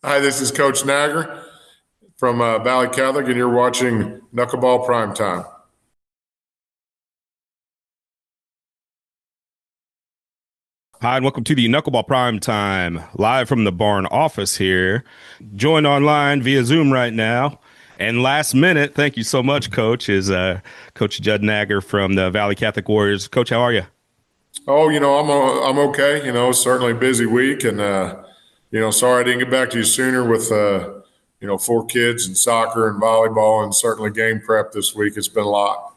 Hi, this is Coach Naeger from Valle Catholic, and you're watching Knuckleball Prime Time. Hi, and welcome to the Knuckleball Prime Time, live from the barn office here. Joined online via Zoom right now. And last minute, thank you so much, Coach, is Coach Judd Naeger from the Valle Catholic Warriors. Coach, how are you? Oh, I'm okay. Certainly a busy week, and sorry I didn't get back to you sooner with four kids and soccer and volleyball, and certainly game prep this week. It's been a lot.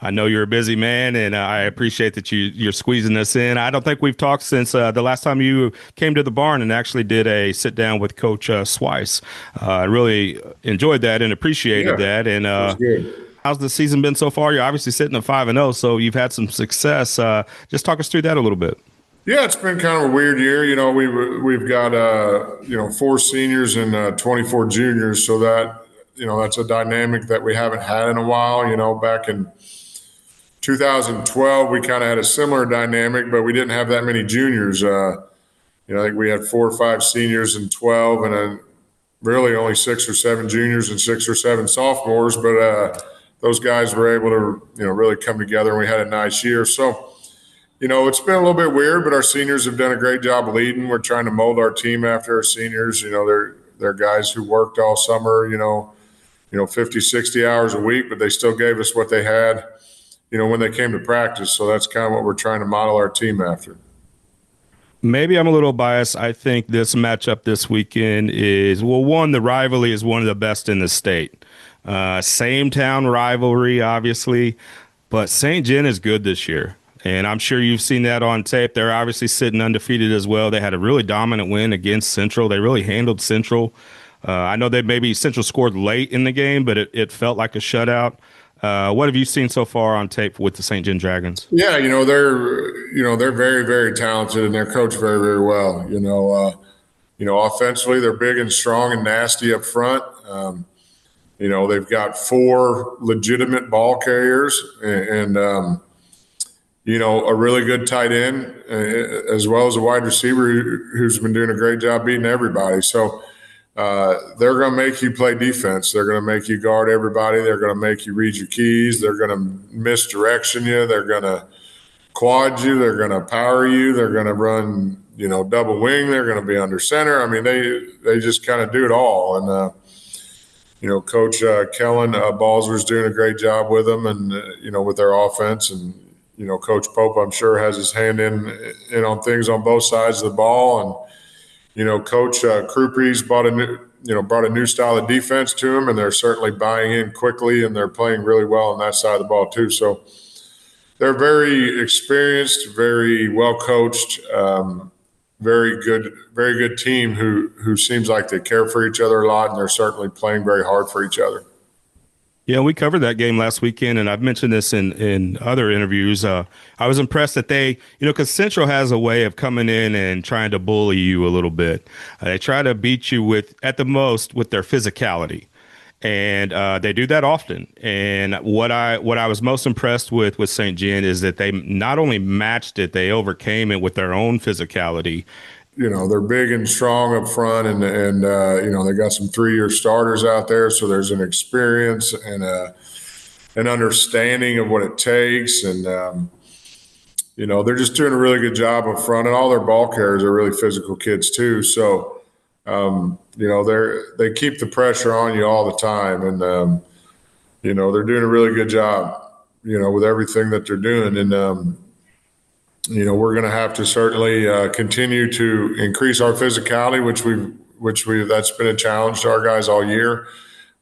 I know you're a busy man, and I appreciate that you're squeezing us in. I don't think we've talked since the last time you came to the barn and actually did a sit down with Coach Swice. I really enjoyed that and appreciated Yeah, that. And it was good. how's the season been so far? You're obviously sitting at 5-0, so you've had some success. Just talk us through that a little bit. Yeah, it's been kind of a weird year. We've got four seniors and 24 juniors, so that's a dynamic that we haven't had in a while. Back in 2012, we kind of had a similar dynamic, but we didn't have that many juniors. I think we had 4 or 5 seniors and 12, and then really only 6 or 7 juniors and 6 or 7 sophomores. But those guys were able to, really come together, and we had a nice year. So, it's been a little bit weird, but our seniors have done a great job leading. We're trying to mold our team after our seniors. They're guys who worked all summer, 50, 60 hours a week, but they still gave us what they had when they came to practice. So that's kind of what we're trying to model our team after. Maybe I'm a little biased. I think this matchup this weekend is, well, one, the rivalry is one of the best in the state. Same town rivalry, obviously, but St. John is good this year. And I'm sure you've seen that on tape. They're obviously sitting undefeated as well. They had a really dominant win against Central. They really handled Central. I know that maybe Central scored late in the game, but it felt like a shutout. What have you seen so far on tape with the St. John Dragons? Yeah, they're very, very talented, and they're coached very, very well. Offensively, they're big and strong and nasty up front. They've got 4 legitimate ball carriers and a really good tight end, as well as a wide receiver who's been doing a great job beating everybody. So they're going to make you play defense. They're going to make you guard everybody. They're going to make you read your keys. They're going to misdirection you. They're going to quad you. They're going to power you. They're going to run, double wing. They're going to be under center. I mean, they just kind of do it all. And Coach Kellen Balzer's doing a great job with them, and with their offense. And Coach Pope, I'm sure, has his hand in on things on both sides of the ball. And Coach Krupe's brought a new style of defense to them, and they're certainly buying in quickly, and they're playing really well on that side of the ball too. So they're very experienced, very well coached, very good team who seems like they care for each other a lot, and they're certainly playing very hard for each other. Yeah, we covered that game last weekend, and I've mentioned this in other interviews. I was impressed that they, because Central has a way of coming in and trying to bully you a little bit. They try to beat you at the most, with their physicality, and they do that often. And what I was most impressed with St. John is that they not only matched it, they overcame it with their own physicality. They're big and strong up front, and they got some 3-year starters out there, so there's an experience and an understanding of what it takes, and they're just doing a really good job up front, and all their ball carriers are really physical kids too. So they keep the pressure on you all the time, and they're doing a really good job, with everything that they're doing, and we're going to have to certainly continue to increase our physicality, which that's been a challenge to our guys all year.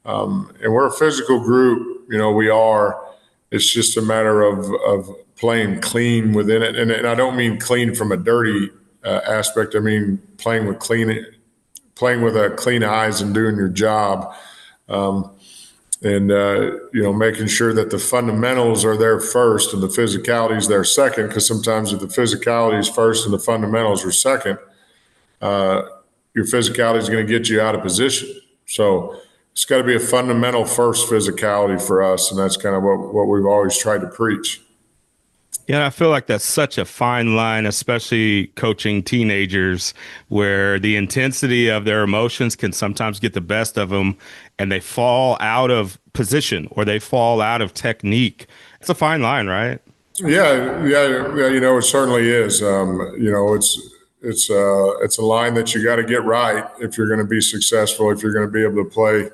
And we're a physical group, we are. It's just a matter of playing clean within it. And I don't mean clean from a dirty aspect. I mean playing with clean eyes and doing your job. And making sure that the fundamentals are there first and the physicality is there second, because sometimes if the physicality is first and the fundamentals are second, your physicality is going to get you out of position. So it's got to be a fundamental first physicality for us, and that's kind of what we've always tried to preach. Yeah, I feel like that's such a fine line, especially coaching teenagers, where the intensity of their emotions can sometimes get the best of them and they fall out of position or they fall out of technique. It's a fine line, right? Yeah. It certainly is. It's a line that you got to get right if you're going to be successful, if you're going to be able to play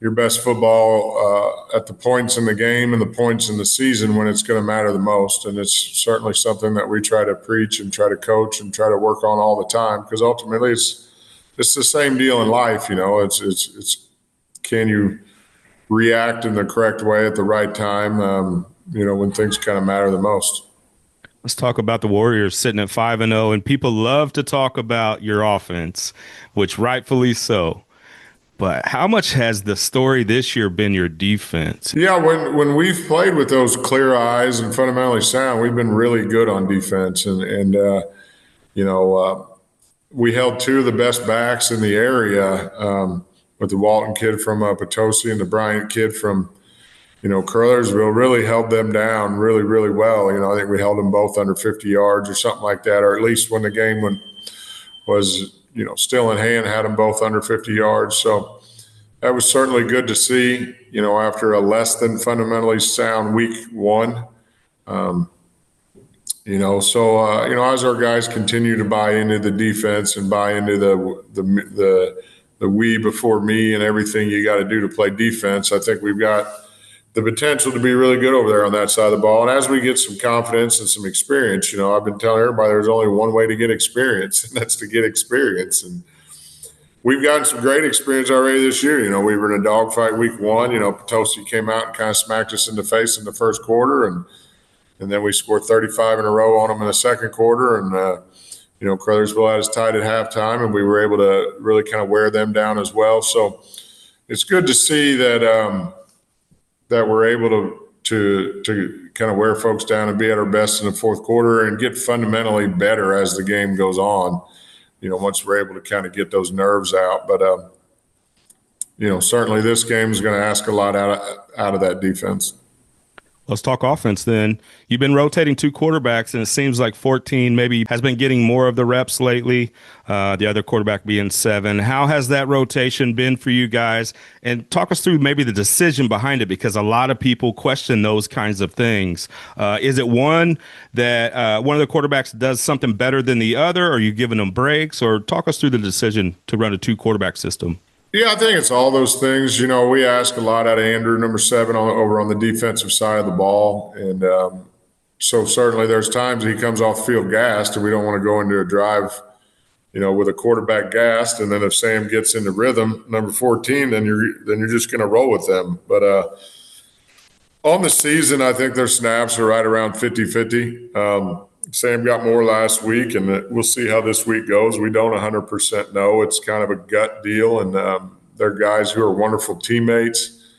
your best football at the points in the game and the points in the season when it's going to matter the most. And it's certainly something that we try to preach and try to coach and try to work on all the time, because ultimately it's the same deal in life. It's can you react in the correct way at the right time, when things kind of matter the most. Let's talk about the Warriors sitting at 5-0, and people love to talk about your offense, which rightfully so. But how much has the story this year been your defense? Yeah, when we've played with those clear eyes and fundamentally sound, we've been really good on defense, and you know we held two of the best backs in the area, with the Walton kid from Potosi and the Bryant kid from Curlersville. Really held them down really, really well. I think we held them both under 50 yards or something like that, or at least when the game was still in hand, had them both under 50 yards. So that was certainly good to see. After a less than fundamentally sound week one. As our guys continue to buy into the defense and buy into the we before me and everything you got to do to play defense, I think we've got the potential to be really good over there on that side of the ball. And as we get some confidence and some experience, I've been telling everybody there's only one way to get experience, and that's to get experience. And we've gotten some great experience already this year. We were in a dogfight week one. Potosi came out and kind of smacked us in the face in the first quarter, and then we scored 35 in a row on them in the second quarter. And, Crothersville had us tied at halftime, and we were able to really kind of wear them down as well. So it's good to see that we're able to kind of wear folks down and be at our best in the fourth quarter and get fundamentally better as the game goes on, once we're able to kind of get those nerves out. But, certainly this game is going to ask a lot out of that defense. Let's talk offense then. You've been rotating two quarterbacks, and it seems like 14 maybe has been getting more of the reps lately, the other quarterback being 7. How has that rotation been for you guys? And talk us through maybe the decision behind it, because a lot of people question those kinds of things. Is it one that one of the quarterbacks does something better than the other? Or are you giving them breaks? Or talk us through the decision to run a two-quarterback system. Yeah, I think it's all those things. We ask a lot out of Andrew, number 7, over on the defensive side of the ball. And so certainly there's times he comes off the field gassed, and we don't want to go into a drive, with a quarterback gassed. And then if Sam gets into rhythm, number 14, then you're just going to roll with them. But on the season, I think their snaps are right around 50-50. Sam got more last week, and we'll see how this week goes. We don't 100% know. It's kind of a gut deal, and they're guys who are wonderful teammates.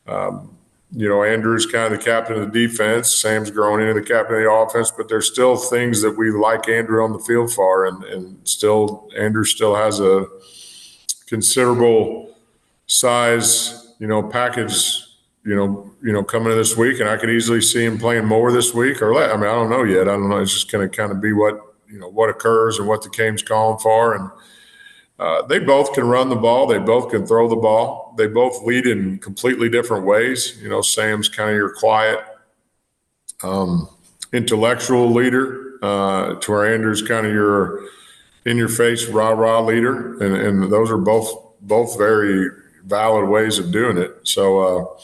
Andrew's kind of the captain of the defense. Sam's growing into the captain of the offense, but there's still things that we like Andrew on the field for, and still Andrew still has a considerable size, package coming in this week, and I could easily see him playing more this week or less. I mean, I don't know yet. I don't know. It's just going to kind of be what occurs and what the game's calling for. And they both can run the ball. They both can throw the ball. They both lead in completely different ways. Sam's kind of your quiet, intellectual leader, to where Andrew's kind of your in-your-face, rah-rah leader. And those are both very valid ways of doing it. So,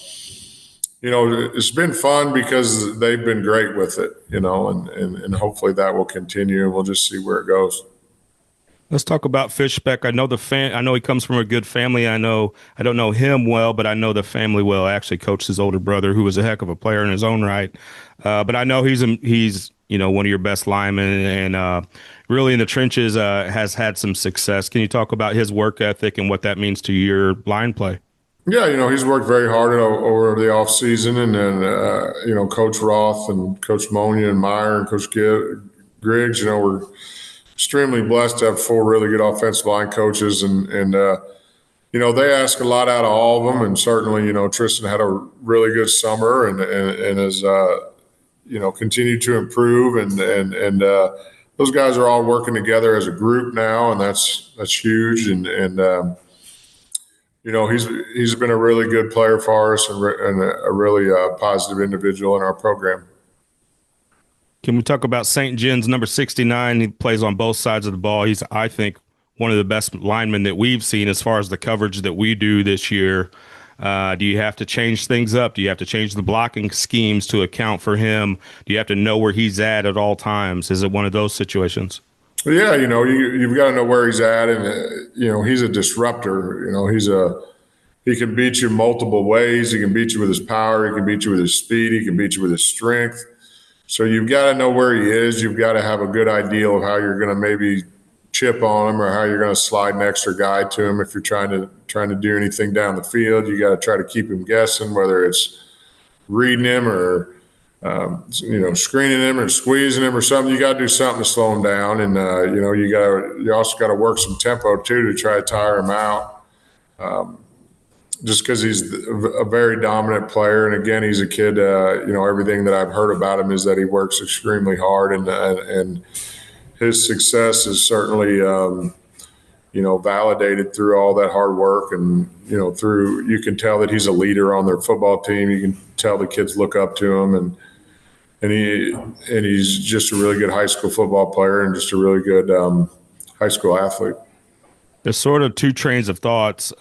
it's been fun because they've been great with it, and hopefully that will continue, and we'll just see where it goes. Let's talk about Fishbeck. I know he comes from a good family. I don't know him well, but I know the family well. I actually coached his older brother, who was a heck of a player in his own right. But I know he's one of your best linemen, and really in the trenches has had some success. Can you talk about his work ethic and what that means to your line play? Yeah, he's worked very hard over the off season, and then Coach Roth and Coach Monia and Meyer and Coach Griggs. We're extremely blessed to have 4 really good offensive line coaches, and they ask a lot out of all of them. And certainly, Tristan had a really good summer and has continue to improve, and those guys are all working together as a group now, and that's huge. And he's been a really good player for us, and a really positive individual in our program. Can we talk about St. Jen's number 69? He plays on both sides of the ball. He's, I think, one of the best linemen that we've seen as far as the coverage that we do this year. Do you have to change things up? Do you have to change the blocking schemes to account for him? Do you have to know where he's at all times? Is it one of those situations? Yeah, you've got to know where he's at, and he's a disruptor. He can beat you multiple ways. He can beat you with his power. He can beat you with his speed. He can beat you with his strength. So you've got to know where he is. You've got to have a good idea of how you're going to maybe chip on him, or how you're going to slide an extra guy to him. If you're trying to do anything down the field, you got to try to keep him guessing, whether it's reading him or screening him or squeezing him or something. You got to do something to slow him down, and you also got to work some tempo too to try to tire him out. Just because he's a very dominant player, and again, he's a kid. Everything that I've heard about him is that he works extremely hard, and his success is certainly validated through all that hard work, and you can tell that he's a leader on their football team. You can tell the kids look up to him, and he's just a really good high school football player, and just a really good high school athlete. There's sort of two trains of thoughts.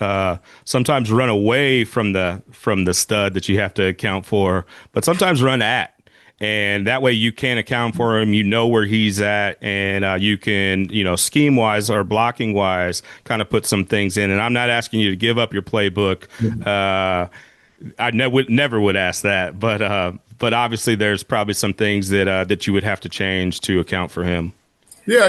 Sometimes run away from the stud that you have to account for, but sometimes run at. And that way you can account for him, where he's at, and you can, scheme wise or blocking wise, kind of put some things in. And I'm not asking you to give up your playbook. I never would ask that, but obviously there's probably some things that you would have to change to account for him. Yeah,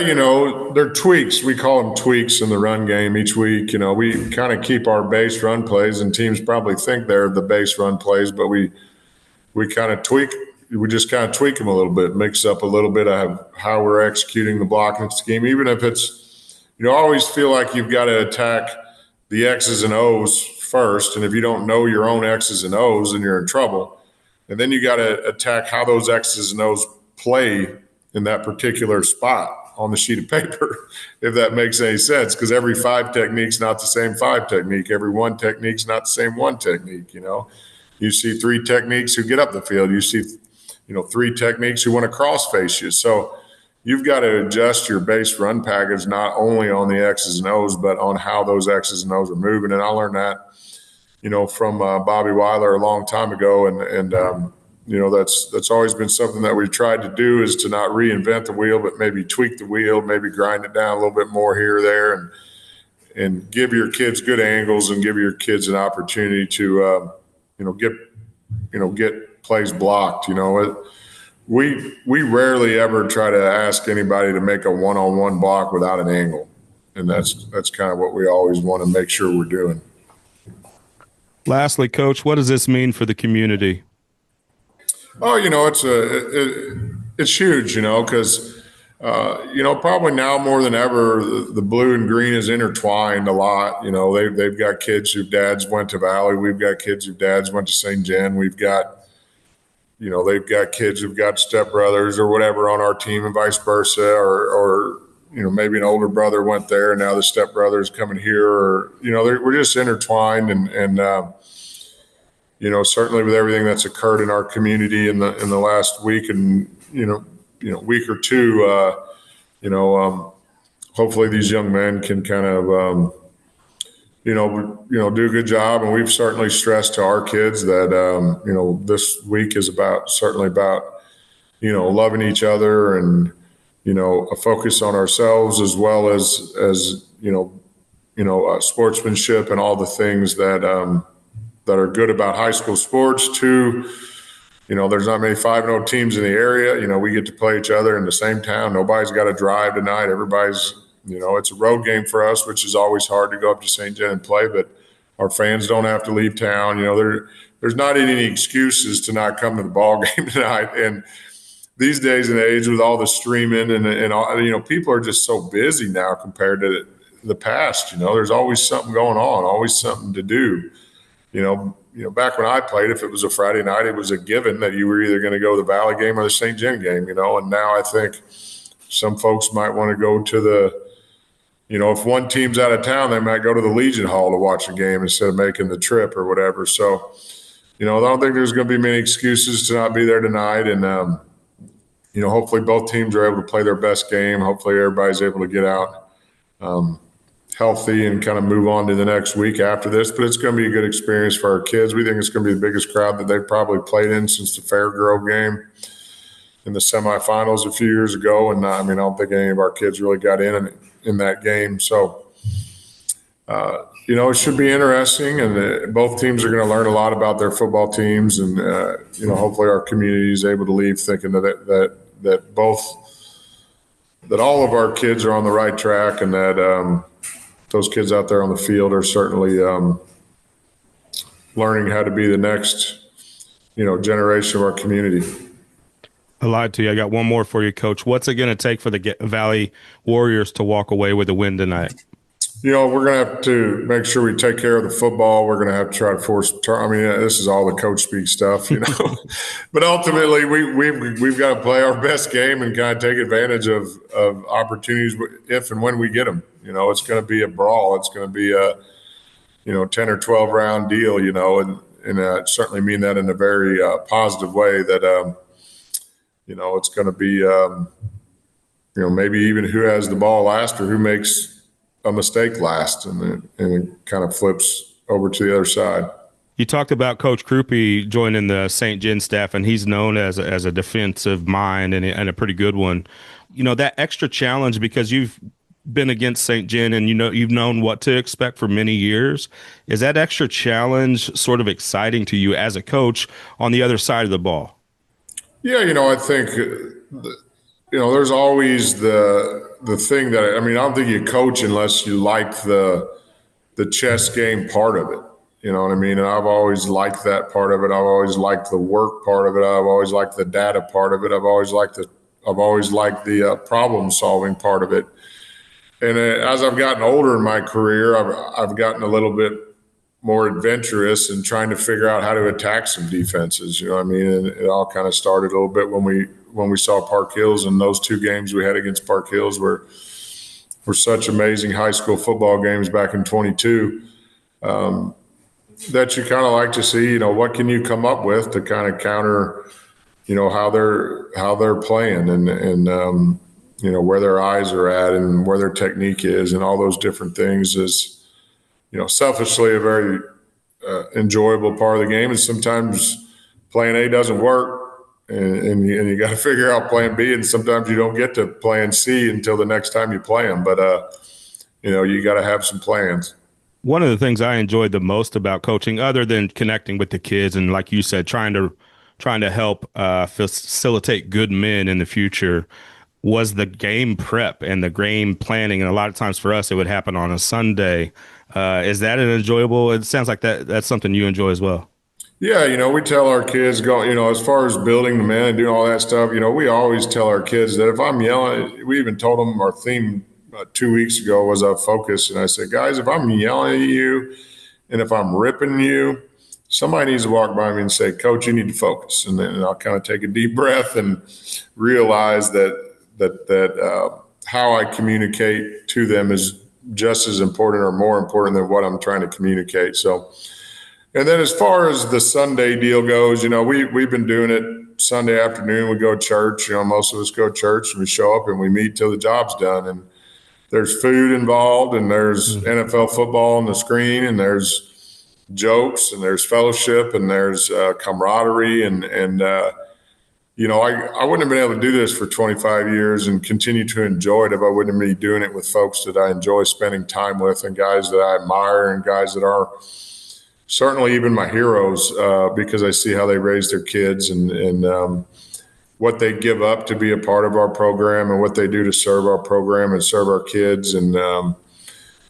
they're tweaks. We call them tweaks in the run game each week. We kind of keep our base run plays, and teams probably think they're the base run plays, but we kind of tweak. We just kind of tweak them a little bit, mix up a little bit of how we're executing the blocking scheme. Even if it's, always feel like you've got to attack the X's and O's first, and if you don't know your own X's and O's, then you're in trouble. And then you got to attack how those X's and O's play in that particular spot on the sheet of paper, if that makes any sense, because every 5 technique's not the same 5 technique. Every 1 technique's not the same 1 technique. You see 3 techniques who get up the field. You see, 3 techniques who want to cross face you. So you've got to adjust your base run package not only on the X's and O's, but on how those X's and O's are moving. And I learned that, from Bobby Weiler a long time ago, and that's always been something that we've tried to do, is to not reinvent the wheel, but maybe tweak the wheel, maybe grind it down a little bit more here or there, and give your kids good angles, and give your kids an opportunity to, get plays blocked. We rarely ever try to ask anybody to make a one-on-one block without an angle, and that's kind of what we always want to make sure we're doing. Lastly, Coach, what does this mean for the community? Oh, it's huge, because, probably now more than ever, the blue and green is intertwined a lot. They've got kids whose dads went to Valle. We've got kids whose dads went to St. Jen. We've got, they've got kids who've got stepbrothers or whatever on our team, and vice versa, or maybe an older brother went there and now the stepbrother is coming here, or, we're just intertwined, and certainly with everything that's occurred in our community in the last week and week or two, hopefully these young men can kind of do a good job. And we've certainly stressed to our kids that this week is certainly about loving each other, and a focus on ourselves, as well as sportsmanship and all the things that are good about high school sports. Too, there's not many 5-0 teams in the area. We get to play each other in the same town. Nobody's got to drive tonight. Everybody's, it's a road game for us, which is always hard to go up to St. Jen and play, but our fans don't have to leave town. There's not any excuses to not come to the ball game tonight. And these days and age, with all the streaming and all, people are just so busy now compared to the past. There's always something going on, always something to do. back when I played, if it was a Friday night, it was a given that you were either going to go to the Valley game or the St. John game, and now I think some folks might want to go to if one team's out of town, they might go to the Legion Hall to watch a game instead of making the trip or whatever. So, I don't think there's going to be many excuses to not be there tonight. And, hopefully both teams are able to play their best game. Hopefully everybody's able to get out healthy and kind of move on to the next week after this. But it's going to be a good experience for our kids. We think it's going to be the biggest crowd that they've probably played in since the Fairgrove game in the semifinals a few years ago. And I don't think any of our kids really got in that game. So, it should be interesting, and both teams are going to learn a lot about their football teams. And, hopefully our community is able to leave thinking that all of our kids are on the right track, and that those kids out there on the field are certainly learning how to be the next, generation of our community. I lied to you. I got one more for you, Coach. What's it going to take for the Valle Warriors to walk away with a win tonight? We're going to have to make sure we take care of the football. We're going to have to try to force. This is all the coach speak stuff, But ultimately, we've got to play our best game and kind of take advantage of opportunities if and when we get them. It's going to be a brawl. It's going to be a 10 or 12 round deal. And I certainly mean that in a very positive way. That it's going to be maybe even who has the ball last or who makes a mistake last, and it kind of flips over to the other side. You talked about Coach Krupe joining the St. John staff, and he's known as a defensive mind and a pretty good one. That extra challenge, because you've been against St. John and you've known what to expect for many years. Is that extra challenge sort of exciting to you as a coach on the other side of the ball? Yeah, I think there's always the thing that I don't think you coach unless you like the chess game part of it. You know what I mean? And I've always liked that part of it. I've always liked the work part of it. I've always liked the data part of it. I've always liked the problem solving part of it. And as I've gotten older in my career, I've gotten a little bit more adventurous in trying to figure out how to attack some defenses. You know what I mean? And it all kind of started a little bit when we saw Park Hills, and those two games we had against Park Hills were such amazing high school football games back in 22. That you kind of like to see, what can you come up with to kind of counter, how they're playing and where their eyes are at and where their technique is and all those different things is, selfishly a very enjoyable part of the game. And sometimes plan A doesn't work and you got to figure out plan B. And sometimes you don't get to plan C until the next time you play them. But, you got to have some plans. One of the things I enjoyed the most about coaching, other than connecting with the kids and, like you said, trying to help facilitate good men in the future, was the game prep and the game planning. And a lot of times for us, it would happen on a Sunday. Is that an enjoyable? It sounds like that's something you enjoy as well. Yeah, we tell our kids, as far as building the men and doing all that stuff, we always tell our kids that if I'm yelling, we even told them our theme 2 weeks ago was our focus. And I said, guys, if I'm yelling at you and if I'm ripping you, somebody needs to walk by me and say, Coach, you need to focus. And then I'll kind of take a deep breath and realize that how I communicate to them is just as important or more important than what I'm trying to communicate. So, and then as far as the Sunday deal goes, we've been doing it Sunday afternoon. We go to church, most of us go to church and we show up and we meet till the job's done. And there's food involved and there's NFL football on the screen and there's jokes and there's fellowship and there's camaraderie and I wouldn't have been able to do this for 25 years and continue to enjoy it if I wouldn't be doing it with folks that I enjoy spending time with and guys that I admire and guys that are certainly even my heroes because I see how they raise their kids and what they give up to be a part of our program and what they do to serve our program and serve our kids. And,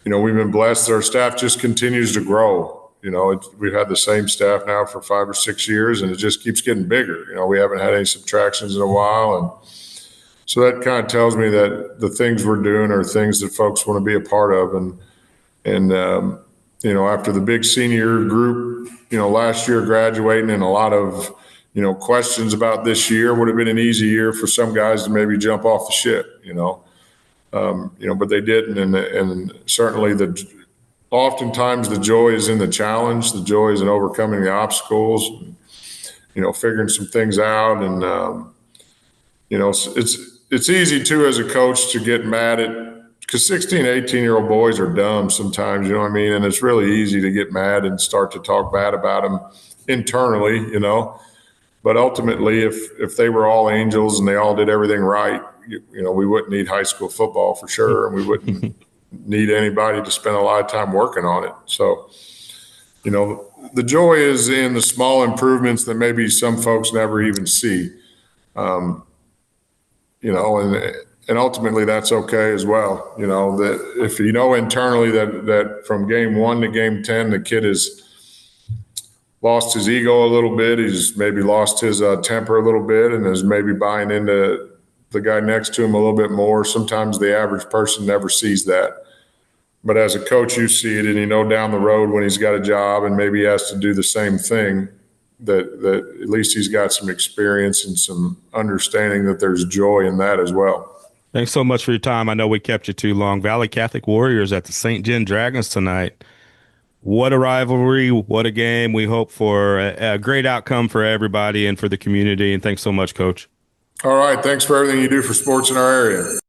we've been blessed that our staff just continues to grow. We've had the same staff now for 5 or 6 years and it just keeps getting bigger. We haven't had any subtractions in a while. And so that kind of tells me that the things we're doing are things that folks want to be a part of. And after the big senior group, last year graduating and a lot of, questions about this year, would have been an easy year for some guys to maybe jump off the ship, but they didn't. And certainly oftentimes the joy is in the challenge. The joy is in overcoming the obstacles, figuring some things out. And, it's easy too, as a coach, to get mad because 16, 18-year-old boys are dumb sometimes, you know what I mean? And it's really easy to get mad and start to talk bad about them internally, but ultimately if they were all angels and they all did everything right, we wouldn't need high school football for sure. And we wouldn't need anybody to spend a lot of time working on it. So, the joy is in the small improvements that maybe some folks never even see. And ultimately that's okay as well. That if internally that from game 1 to game 10, the kid has lost his ego a little bit. He's maybe lost his temper a little bit and is maybe buying into the guy next to him a little bit more. Sometimes the average person never sees that. But as a coach, you see it, and down the road when he's got a job and maybe he has to do the same thing, that at least he's got some experience and some understanding that there's joy in that as well. Thanks so much for your time. I know we kept you too long. Valle Catholic Warriors at the St. John Dragons tonight. What a rivalry. What a game. We hope for a great outcome for everybody and for the community. And thanks so much, Coach. All right. Thanks for everything you do for sports in our area.